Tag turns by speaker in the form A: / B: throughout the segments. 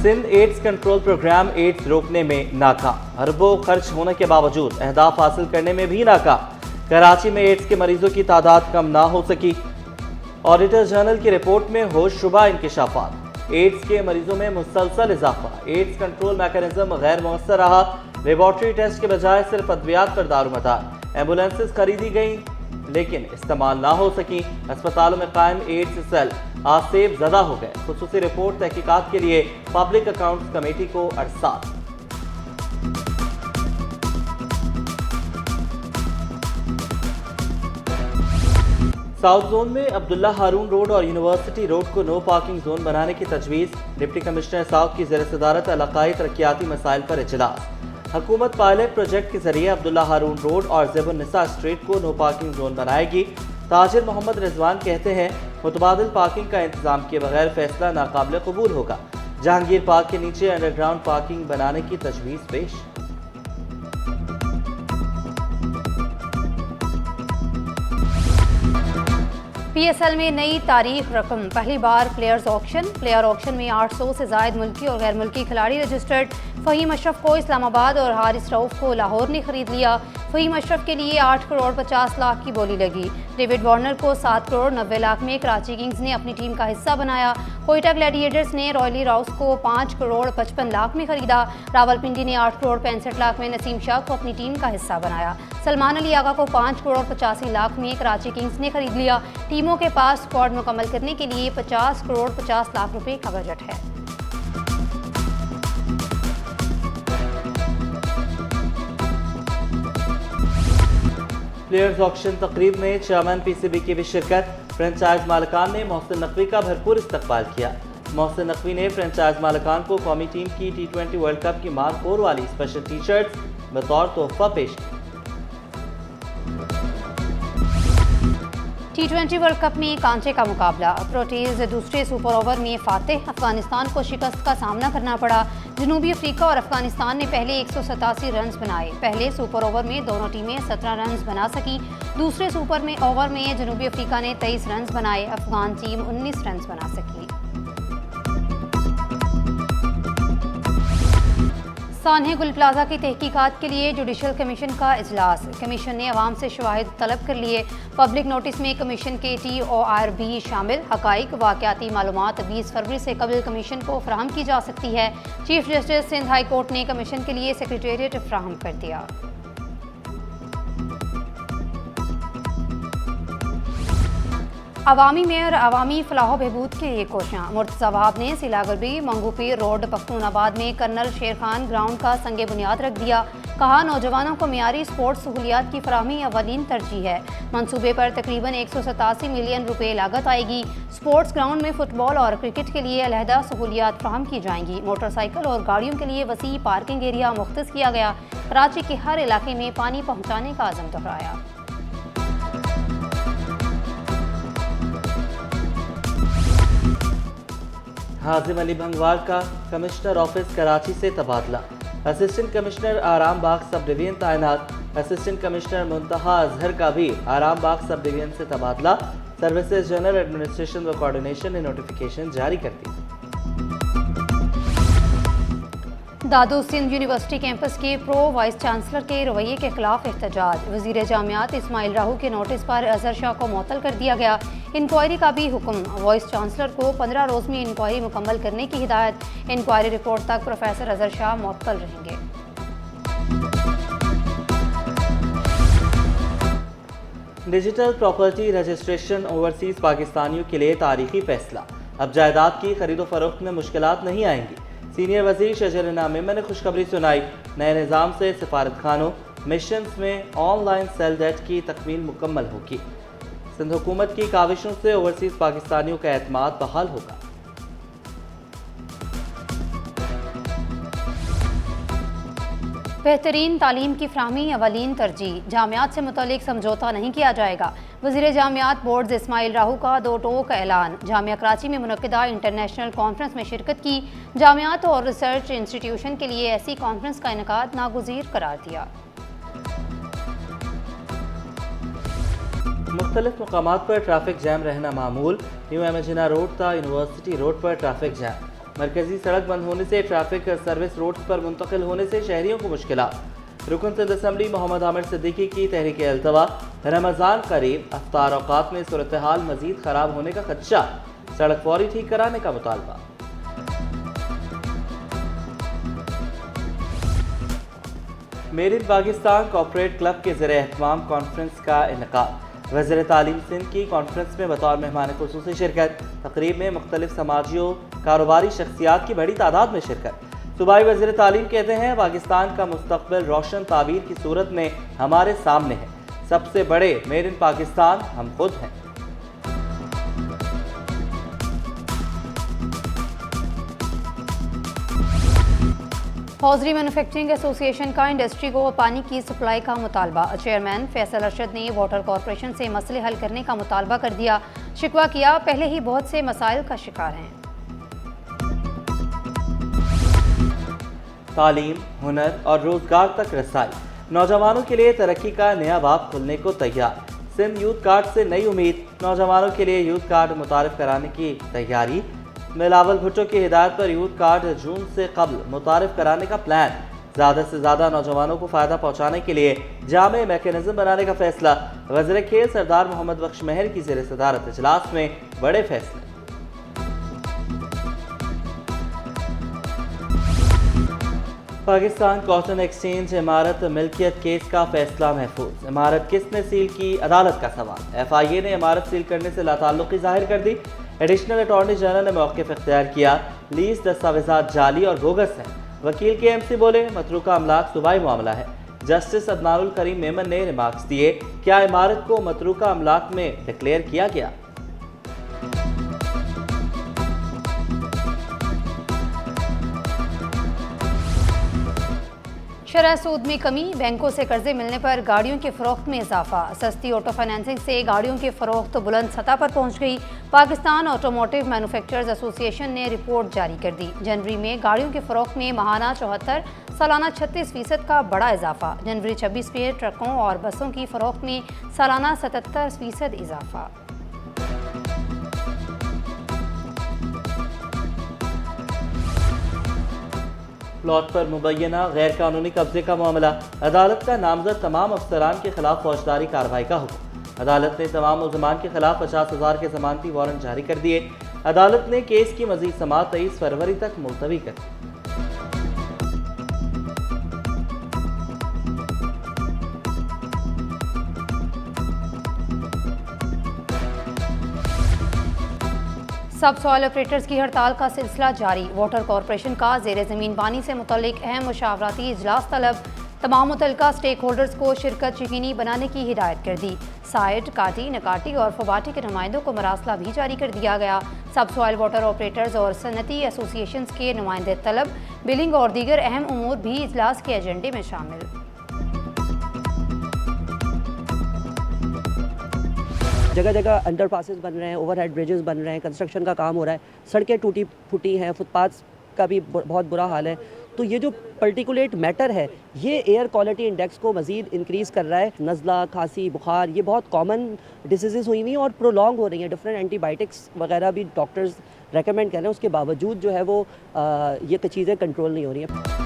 A: Sindh AIDS control programme AIDS रोकने में नाकाम। अरबों खर्च होने के बावजूद अहदाफ हासिल करने में भी नाकाम। कराची में एड्स के मरीजों की तादाद कम ना हो सकी। ऑडिटर जनरल की रिपोर्ट में होशरुबा इंकशाफात। एड्स के मरीजों में मुसलसल इजाफा। एड्स कंट्रोल मैकेनिज्म गैर मौसर रहा। लेबॉर्ट्री टेस्ट के बजाय सिर्फ अद्वियात पर दारोमदार। एम्बुलेंसेज खरीदी गई लेकिन इस्तेमाल ना हो सकी। अस्पतालों में कायम एड्स सेल आसेब ज़दा हो गए। खुसूसी रिपोर्ट तहकीकात के लिए पब्लिक अकाउंट्स कमेटी को अरसाल। साउथ जोन में अब्दुल्ला हारून रोड और यूनिवर्सिटी रोड को नो पार्किंग जोन बनाने की तजवीज़। डिप्टी कमिश्नर साउथ की ज़ेर सदारत इलाकाई तरक्याती मसाइल पर इजलास। हुकूमत पायलट प्रोजेक्ट के जरिए अब्दुल्ला हारून रोड और ज़ेबुन्निसा स्ट्रीट को नो पार्किंग जोन बनाएगी। ताजिर मोहम्मद रिजवान कहते हैं मुतबादिल पार्किंग का इंतजाम किए बगैर फैसला नाकाबिल कबूल होगा। जहांगीर पार्क के नीचे अंडरग्राउंड पार्किंग बनाने की तजवीज़ पेश।
B: PSL में नई तारीख रकम। पहली बार प्लेयर्स ऑक्शन। प्लेयर ऑक्शन में 800 से जायद मुल्की और गैर मुल्की खिलाड़ी रजिस्टर्ड। फ़हीम अशरफ को इस्लामाबाद और हारिस रऊफ को लाहौर ने खरीद लिया। फ़हीम अशरफ के लिए 8 करोड़ 50 लाख की बोली लगी। डेविड वार्नर को 7 करोड़ 90 लाख में कराची किंग्स ने अपनी टीम का हिस्सा बनाया। कोयटा ग्लैडिएटर्स ने रॉयली राउस को 5 करोड़ 55 लाख में खरीदा। रावलपिंडी ने 8 करोड़ 65 लाख में नसीम शाह को अपनी टीम का हिस्सा बनाया। सलमान अली आगा को 5 करोड़ 85 लाख में कराची किंग्स ने खरीद लिया। टीमों के पास स्क्वाड मुकम्मल करने के लिए 50 करोड़ 50 लाख रुपए का बजट है।
A: प्लेयर्स ऑक्शन तकरीब में चेयरमैन PCB की भी शिरकत। फ्रेंचाइज मालिकान ने मोहसिन नकवी का भरपूर इस्तकबाल किया। मोहसिन नकवी ने फ्रेंचाइज मालिकान को कौमी टीम की T20 वर्ल्ड कप की मार्क 4 वाली स्पेशल टी शर्ट बतौर तोहफा पेश की।
B: T20 वर्ल्ड कप में कांचे का मुकाबला। प्रोटीज दूसरे सुपर ओवर में फातेह। अफगानिस्तान को शिकस्त का सामना करना पड़ा। जनूबी अफ्रीका और अफगानिस्तान ने पहले 187 रन बनाए। पहले सुपर ओवर में दोनों टीमें 17 रन बना सकी। दूसरे सुपर ओवर में जनूबी अफ्रीका ने 23 रन बनाए। अफगान टीम 19 रन बना सकी। सान्हे गुल प्लाजा की तहकीकात के लिए जुडिशल कमीशन का इजलास। कमीशन ने अवाम से शवाहिद तलब कर लिए। पब्लिक नोटिस में कमीशन के TOR भी शामिल। हकाइक वाक़याती मालूमात 20 फरवरी से कबल कमीशन को फराहम की जा सकती है। Chief justice Sindh high court ने कमीशन के लिए सेक्रेटेरिएट फराहम कर दिया। अवामी मेयर अवामी फलाह बहबूद के लिए कोशियाँ। मुर्तज़ा वहाब ने सिलागुरबी मंगूपीर रोड पख्तूनाबाद में कर्नल शेर खान ग्राउंड का संगे बुनियाद रख दिया। कहा नौजवानों को मियारी स्पोर्ट्स सहूलियात की फराहमी अवलीन तरजीह है। मंसूबे पर तकरीबन 187 मिलियन रुपए लागत आएगी। स्पोर्ट्स ग्राउंड में फुटबॉल और क्रिकेट के लिए अलहदा सहूलियात फराहम की जाएंगी। मोटरसाइकिल और गाड़ियों के लिए वसी पार्किंग एरिया मुख्तस किया गया। कराची के हर इलाके में पानी पहुँचाने का अज़म दोहराया।
A: हाजिम अली भंगवार का कमिश्नर ऑफिस कराची से तबादला। असिस्टेंट कमिश्नर आराम बाग सब डिवीजन तैनात। असिस्टेंट कमिश्नर मुंतहा अजहर का भी आराम बाग सब डिवीजन से तबादला। सर्विसेज जनरल एडमिनिस्ट्रेशन व कोऑर्डिनेशन ने नोटिफिकेशन जारी कर दी।
B: दादू सिंध यूनिवर्सिटी कैंपस के प्रो वाइस चांसलर के रवैये के खिलाफ एहतजाज। वजीर जामियात इस्माइल राहू के नोटिस पर अजहर शाह को मुअत्तल कर दिया गया। इंक्वायरी का भी हुक्म। वाइस चांसलर को 15 रोज में इंक्वायरी मुकम्मल करने की हिदायत। इंक्वायरी रिपोर्ट तक प्रोफेसर अजहर शाह मुअत्तल रहेंगे।
A: डिजिटल प्रॉपर्टी रजिस्ट्रेशन ओवरसीज पाकिस्तानियों के लिए तारीखी फैसला। अब जायदाद की खरीदो फरोख्त में मुश्किलात नहीं आएंगी। सीनियर वजीर शजर नामिमा ने खुशखबरी सुनाई। नए निज़ाम से सिफारत खानों मिशंस में ऑनलाइन सेल डेट की तकमील मुकम्मल होगी। सिंध हुकूमत की काविशों से ओवरसीज पाकिस्तानियों का एतमाद बहाल होगा।
B: बेहतरीन तालीम की फराहमी अवलीन तरजीह। जामियात से मुतल्लिक समझौता नहीं किया जाएगा। वज़ीर जामियात बोर्ड इस्माइल राहू का 2 टोक ऐलान। जामिया कराची में मुनक्किदा इंटरनेशनल कॉन्फ्रेंस में शिरकत की। जामियात और रिसर्च इंस्टीट्यूशन के लिए ऐसी कॉन्फ्रेंस का इनेकाद नागुज़ीर करार दिया।
A: मुख्तलिफ मकामात पर ट्रैफिक जैम रहना मामूल। न्यू एमेजिना रोड था यूनिवर्सिटी रोड पर ट्रैफिक जैम। मरकजी सड़क बंद होने से ट्रैफिक सर्विस रोड्स पर मुंतकिल होने से शहरियों को मुश्किलात। रुकन सिंध असम्बली मोहम्मद आमिर सिद्दीकी की तहरीक अल्तवा, रमज़ान करीब, अफ्तार औकात में सूरत हाल मजीद खराब होने का खदशा, सड़क फौरी ठीक कराने का मुतालबा। Made in Pakistan corporate club के ज़रिए एहतमाम कॉन्फ्रेंस का इनेकाद। वज़ीर तालीम सिंध की कॉन्फ्रेंस में बतौर मेहमान खुसूसी शिरकत। तकरीब में मुख्तलिफ समाजियों कारोबारी शख्सियात की बड़ी तादाद में शिरकत। सूबाई वज़ीर तालीम कहते हैं, पाकिस्तान का मुस्तकबिल रोशन ताबीर की सूरत में हमारे सामने है। सबसे बड़े मेड इन पाकिस्तान हम खुद हैं।
B: हौजरी मैन्युफैक्चरिंग एसोसिएशन का इंडस्ट्री को पानी की सप्लाई का मुतालबा। चेयरमैन फैसल अरशद ने वाटर कॉरपोरेशन से मसले हल करने का मुतालबा कर दिया। शिकवा किया, पहले ही बहुत से मसाइल का शिकार हैं।
A: तालीम, हुनर और रोजगार तक रसाई, नौजवानों के लिए तरक्की का नया बाब खुलने को तैयार। सिंध यूथ कार्ड से नई उम्मीद, नौजवानों के लिए यूथ कार्ड मुतारिफ कराने की तैयारी। बिलावल भुट्टो की हिदायत पर यूथ कार्ड जून से कबल मुतारिफ कराने का प्लान। ज़्यादा से ज़्यादा नौजवानों को फ़ायदा पहुँचाने के लिए जामे मैकेनिज्म बनाने का फैसला। वज़ीर खेल सरदार मोहम्मद बख्श महर की ज़ेर सदारत इजलास में बड़े फैसले। पाकिस्तान कॉटन एक्सचेंज इमारत मिल्कियत केस का फैसला महफूज। इमारत किसने सील की, अदालत का सवाल। FIA ने इमारत सील करने से लाताल्लुकी जाहिर कर दी। एडिशनल अटॉर्नी जनरल ने मौक़िफ़ इख्तियार किया। लीज दस्तावेज़ात जाली और बोगस हैं। वकील KMC बोले, मतरूका अमलाक सूबाई मामला है। जस्टिस अदनानुल करीम मेमन ने रिमार्क्स दिए, क्या इमारत को मतरूका अमलाक में डिक्लेयर किया गया।
B: शरह सूद में कमी, बैंकों से कर्जे मिलने पर गाड़ियों के फरोख्त में इजाफा। सस्ती ऑटो फाइनेंसिंग से गाड़ियों की फरोख्त बुलंद सतह पर पहुंच गई। पाकिस्तान ऑटोमोटिव मैन्युफैक्चरर्स एसोसिएशन ने रिपोर्ट जारी कर दी। जनवरी में गाड़ियों की फरोख्त में माहाना 74, सालाना 36% का बड़ा इजाफा। जनवरी 26 में ट्रकों और बसों की फरोख्त में सालाना 77% इजाफा।
A: प्लॉट पर मुबैना गैर कानूनी कब्जे का मामला। अदालत का नामजद तमाम अफसरान के खिलाफ फौजदारी कार्रवाई का हुक्म। अदालत ने तमाम मुल्ज़मान के खिलाफ 50,000 के जमानती वारंट जारी कर दिए। अदालत ने केस की मजीद समाअत 23 फरवरी तक मुलतवी कर दी।
B: सब सॉइल ऑपरेटर्स की हड़ताल का सिलसिला जारी। वाटर कॉरपोरेशन का ज़ेर ज़मीन पानी से मुतल्लिक अहम मुशावरती इजलास तलब। तमाम मुतल्लिका स्टेक होल्डर्स को शिरकत यकीनी बनाने की हिदायत कर दी। साइड, काटी, नकाटी और फबाटी के नुमाइंदों को मरासला भी जारी कर दिया गया। सब सॉइल वाटर ऑपरेटर्स और सनती एसोसिएशंस के नुमाइंदे तलब। बिलिंग और दीगर अहम उमूर भी इजलास के एजेंडे में शामिल।
C: जगह जगह अंडरपासेस बन रहे हैं, ओवरहेड ब्रिजेस बन रहे हैं, कंस्ट्रक्शन का काम हो रहा है, सड़कें टूटी फूटी हैं, फुटपाथ्स का भी बहुत बुरा हाल है। तो ये जो पर्टिकुलेट मैटर है, ये एयर क्वालिटी इंडेक्स को मज़ीद इंक्रीज़ कर रहा है। नज़ला, खांसी, बुखार, ये बहुत कॉमन डिसीज़ हुई हुई हैं और प्रोलॉन्ग हो रही हैं। डिफरेंट एंटीबायोटिक्स वगैरह भी डॉक्टर्स रेकमेंड कर रहे हैं, उसके बावजूद जो है वो ये चीज़ें कंट्रोल नहीं हो रही हैं।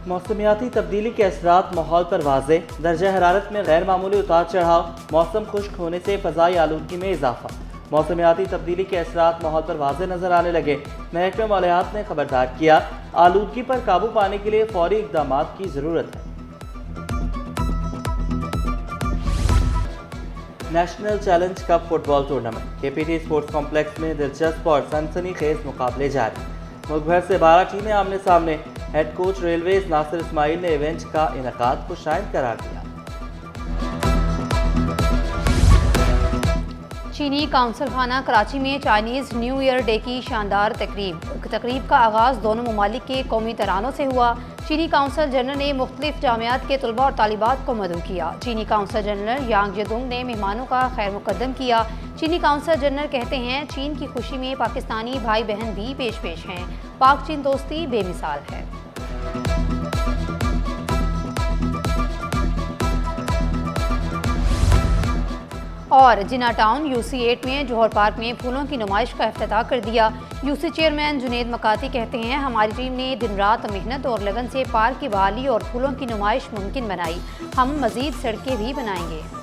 A: मौसमियाती तब्दीली के असरात माहौल पर वाज़े। दर्जा हरारत में गैर मामूली उतार चढ़ाव। मौसम खुश्क होने से फ़ज़ाई आलूदगी में इजाफा। मौसमियाती तब्दीली के असरात माहौल पर वाज़े नजर आने लगे। महकमे मालियात ने खबरदार किया, आलूदगी पर काबू पाने के लिए फौरी इक़दाम की ज़रूरत है। National challenge cup football tournament KPT sports complex में दिलचस्प और सनसनीखेज मुकाबले जारी। मुल्क भर से 12 टीमें आमने सामने। Head coach railways Nasir Ismail ने इवेंट का इनकाद को शायद करार दिया।
B: चीनी काउंसिल खाना कराची में चाइनीज़ न्यू ईयर डे की शानदार तकरीब का आगाज़ दोनों ममालिक के कौमी तरानों से हुआ। चीनी काउंसिल जनरल ने मुख्तलिफ जामियात के तलबा और तालिबात को मदऊ किया। चीनी काउंसिल जनरल यांग जेदुंग ने मेहमानों का खैर मुकद्दम किया। चीनी काउंसिल जनरल कहते हैं, चीन की खुशी में पाकिस्तानी भाई बहन भी पेश हैं। पाक चीन दोस्ती बेमिसाल है। और जिना टाउन UC8 में जौहर पार्क में फूलों की नुमाइश का इफ्तिताह कर दिया। UC चेयरमैन जुनेद मकाती कहते हैं, हमारी टीम ने दिन रात मेहनत और लगन से पार्क की बहाली और फूलों की नुमाइश मुमकिन बनाई। हम मज़ीद सड़कें भी बनाएंगे।